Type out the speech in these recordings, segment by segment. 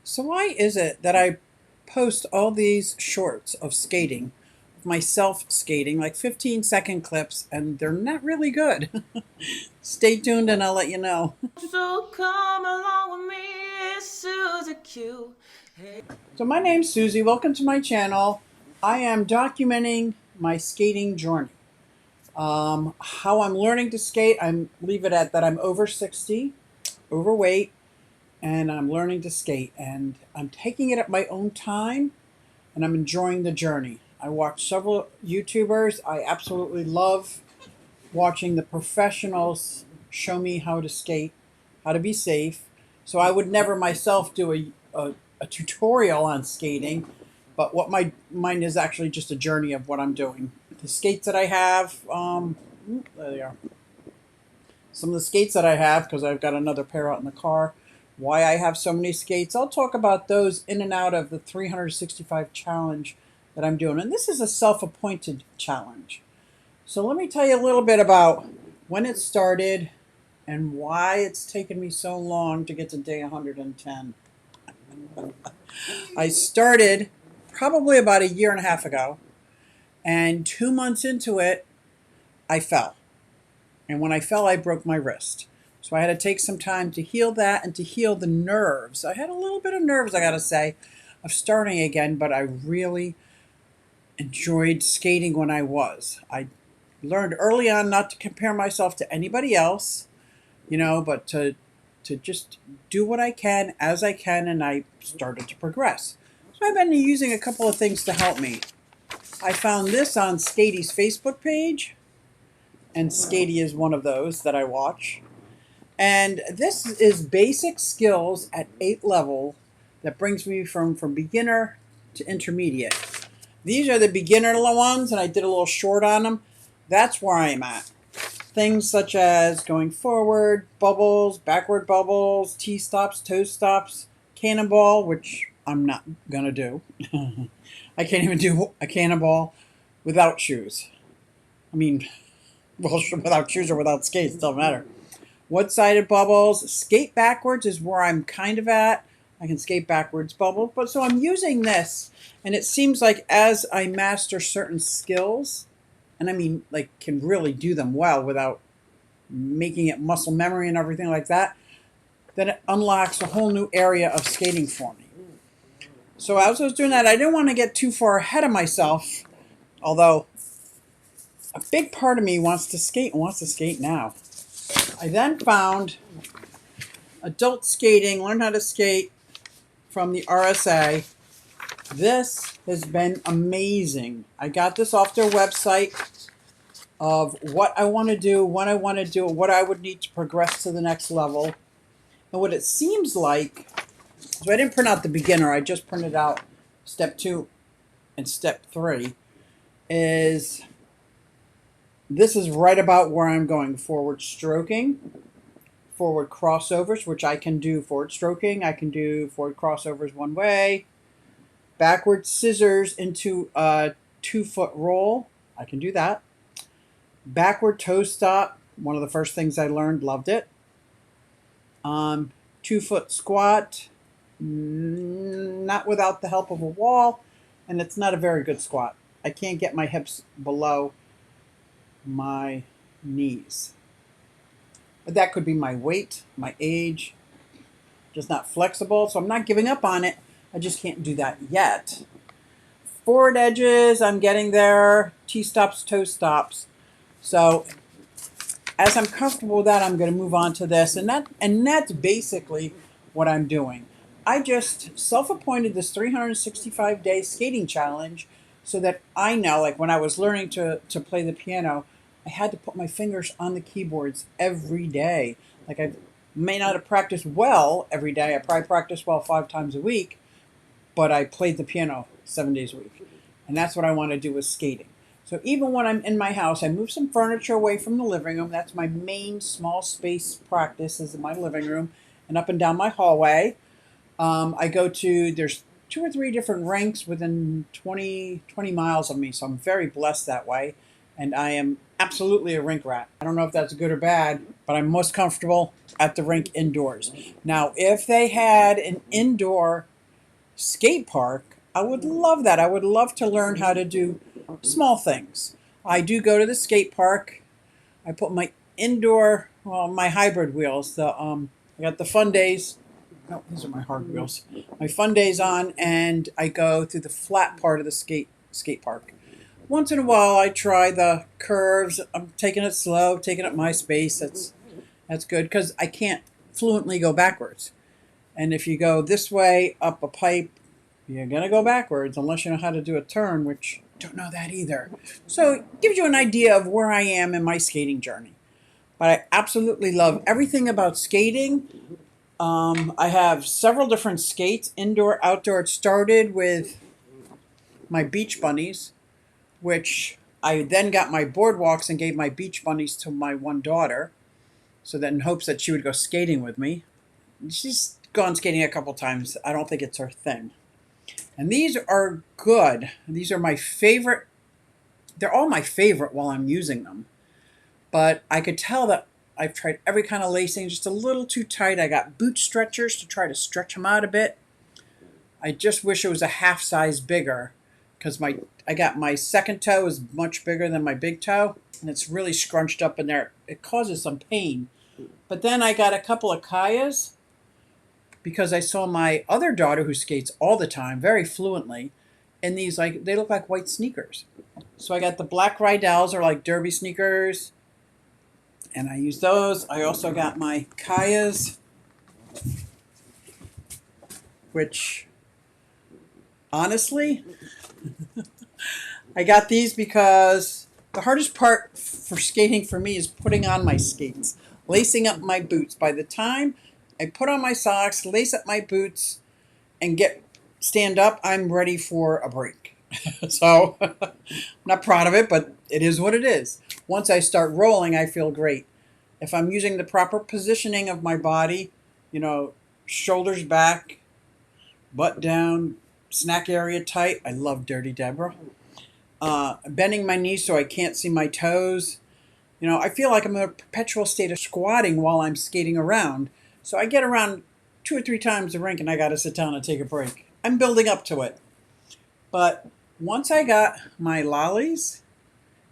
So why is it that I post all these shorts of skating, myself skating, like 15-second clips, and they're not really good? Stay tuned and I'll let you know. So come along with me, it's Susie Q. So my name's Susie. Welcome to my channel. I am documenting my skating journey. How I'm learning to skate, I'm leave it at that I'm over 60, overweight, and I'm learning to skate. And I'm taking it at my own time, and I'm enjoying the journey. I watch several YouTubers. I absolutely love watching the professionals show me how to skate, how to be safe. So I would never myself do a tutorial on skating, but what mine is actually just a journey of what I'm doing. The skates that I have, there they are. Some of the skates that I have, because I've got another pair out in the car. Why I have so many skates, I'll talk about those in and out of the 365 challenge that I'm doing. And this is a self-appointed challenge. So let me tell you a little bit about when it started and why it's taken me so long to get to day 110. I started probably about a year and a half ago, and 2 months into it, I fell. And when I fell, I broke my wrist. So I had to take some time to heal that and to heal the nerves. I had a little bit of nerves, I gotta say, of starting again, but I really enjoyed skating when I was. I learned early on not to compare myself to anybody else, but to just do what I can as I can, and I started to progress. So I've been using a couple of things to help me. I found this on Skatey's Facebook page, and Skatey is one of those that I watch. And this is basic skills at 8 level that brings me from beginner to intermediate. These are the beginner ones, and I did a little short on them. That's where I'm at. Things such as going forward, bubbles, backward bubbles, T-stops, toe stops, cannonball, which I'm not going to do. I can't even do a cannonball without shoes. I mean, well, without shoes or without skates, doesn't matter. One-sided bubbles, skate backwards is where I'm kind of at. I can skate backwards bubble, but so I'm using this, and it seems like as I master certain skills, and I mean, like, can really do them well without making it muscle memory and everything like that, then it unlocks a whole new area of skating for me. So as I was doing that, I didn't want to get too far ahead of myself, although a big part of me wants to skate and wants to skate now. I then found adult skating, learn how to skate from the RSA. This has been amazing. I got this off their website of what I want to do, when I want to do it, what I would need to progress to the next level. And what it seems like, so I didn't print out the beginner, I just printed out step 2 and step 3, is this is right about where I'm going. Forward stroking, forward crossovers, which I can do forward stroking, I can do forward crossovers one way, backward scissors into a 2-foot roll, I can do that. Backward toe stop, one of the first things I learned, loved it. 2-foot squat, not without the help of a wall, and it's not a very good squat. I can't get my hips below my knees. But that could be my weight, my age, just not flexible, so I'm not giving up on it. I just can't do that yet. Forward edges, I'm getting there. T-stops, toe stops. So as I'm comfortable with that, I'm going to move on to this, and that's basically what I'm doing. I just self-appointed this 365-day skating challenge so that I know, like when I was learning to play the piano, I had to put my fingers on the keyboards every day. Like I may not have practiced well every day. I probably practiced well 5 times a week, but I played the piano 7 days a week. And that's what I want to do with skating. So even when I'm in my house, I move some furniture away from the living room. That's my main small space practice, is in my living room and up and down my hallway. I go to, there's 2 or 3 different rinks within 20 miles of me, so I'm very blessed that way. And I am absolutely a rink rat. I don't know if that's good or bad, but I'm most comfortable at the rink indoors. Now, if they had an indoor skate park, I would love that. I would love to learn how to do small things. I do go to the skate park. I put my indoor, well, my hybrid wheels. I got the Fun Days. No, these are my hard wheels. My Fun Days on, and I go through the flat part of the skate park. Once in a while, I try the curves. I'm taking it slow, taking up my space. That's good because I can't fluently go backwards. And if you go this way up a pipe, you're gonna go backwards unless you know how to do a turn, which I don't know that either. So it gives you an idea of where I am in my skating journey. But I absolutely love everything about skating. I have several different skates, indoor, outdoor. It started with my beach bunnies, which I then got my boardwalks and gave my beach bunnies to my one daughter, so that in hopes that she would go skating with me. She's gone skating a couple times. I don't think it's her thing. And these are good. These are my favorite. They're all my favorite while I'm using them. But I could tell that I've tried every kind of lacing, just a little too tight. I got boot stretchers to try to stretch them out a bit. I just wish it was a half size bigger because I got my second toe is much bigger than my big toe, and it's really scrunched up in there. It causes some pain. But then I got a couple of Kayas because I saw my other daughter who skates all the time, very fluently, and these they look like white sneakers. So I got the black Rydell's, or like derby sneakers, and I use those. I also got my Kayas, which honestly, I got these because the hardest part for skating for me is putting on my skates, lacing up my boots. By the time I put on my socks, lace up my boots, and stand up, I'm ready for a break. So I'm not proud of it, but it is what it is. Once I start rolling, I feel great. If I'm using the proper positioning of my body, shoulders back, butt down, snack area tight. I love Dirty Deborah. Bending my knees so I can't see my toes. I feel like I'm in a perpetual state of squatting while I'm skating around. So I get around 2 or 3 times the rink and I got to sit down and take a break. I'm building up to it. But once I got my lollies,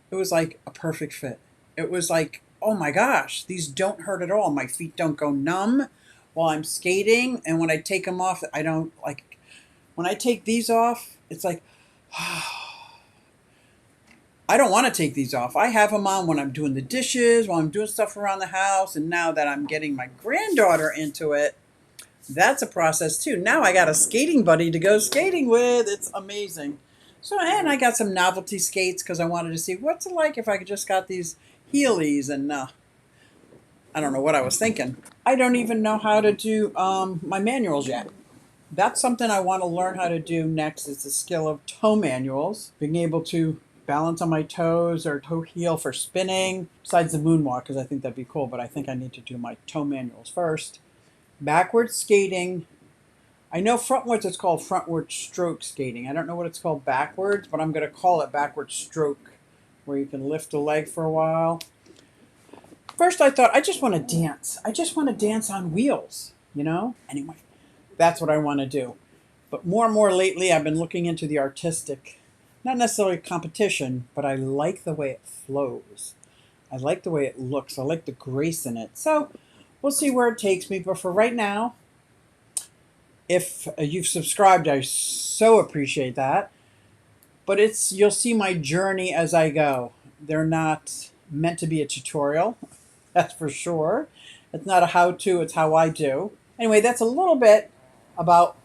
it was like a perfect fit. It was like, oh my gosh, these don't hurt at all. My feet don't go numb while I'm skating. And when I take them off, I don't like, when I take these off, it's like, I don't want to take these off. I have them on when I'm doing the dishes, while I'm doing stuff around the house. And now that I'm getting my granddaughter into it, that's a process too. Now I got a skating buddy to go skating with. It's amazing. So, and I got some novelty skates because I wanted to see what's it like if I just got these Heelys. And I don't know what I was thinking. I don't even know how to do my manuals yet. That's something I want to learn how to do next, is the skill of toe manuals. Being able to balance on my toes or toe heel for spinning, besides the moonwalk, because I think that'd be cool, but I think I need to do my toe manuals first. Backwards skating. I know frontwards it's called frontward stroke skating. I don't know what it's called backwards, but I'm going to call it backward stroke, where you can lift a leg for a while. First I thought, I just want to dance. I just want to dance on wheels, Anyway, that's what I want to do. But more and more lately, I've been looking into the artistic, not necessarily competition, but I like the way it flows. I like the way it looks. I like the grace in it. So we'll see where it takes me. But for right now, if you've subscribed, I so appreciate that. But you'll see my journey as I go. They're not meant to be a tutorial, that's for sure. It's not a how-to, it's how I do. Anyway, that's a little bit about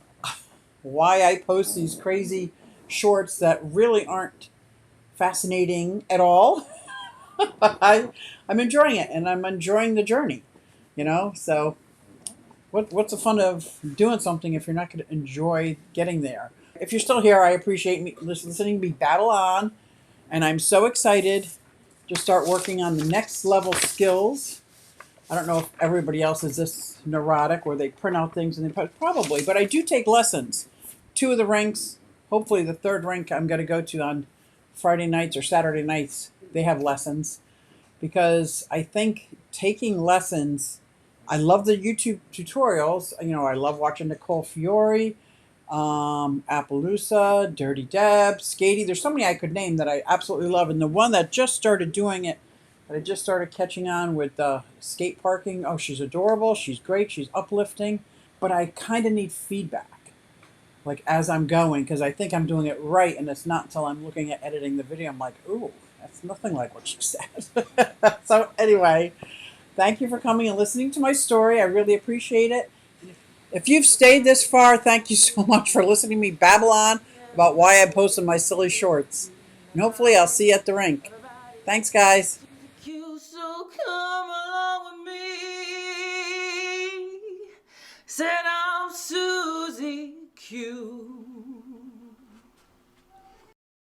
why I post these crazy shorts that really aren't fascinating at all. I'm enjoying it, and I'm enjoying the journey, So what's the fun of doing something if you're not going to enjoy getting there? If you're still here, I appreciate listening to me battle on, and I'm so excited to start working on the next level skills. I don't know if everybody else is this neurotic where they print out things and they post, probably, but I do take lessons. 2 of the rinks, hopefully the 3rd rink I'm going to go to on Friday nights or Saturday nights, they have lessons, because I think taking lessons, I love the YouTube tutorials. I love watching Nicole Fiore Appaloosa, Dirty Deb, Skatey. There's so many I could name that I absolutely love. And the one that just started doing it, that I just started catching on with skate parking. Oh, she's adorable. She's great. She's uplifting. But I kind of need feedback, like as I'm going, because I think I'm doing it right. And it's not until I'm looking at editing the video, I'm like, ooh, that's nothing like what she said. So anyway, thank you for coming and listening to my story. I really appreciate it. If you've stayed this far, thank you so much for listening to me babble on about why I posted my silly shorts. And hopefully I'll see you at the rink. Thanks, guys. You so come along with me. Said I'm Susie Q.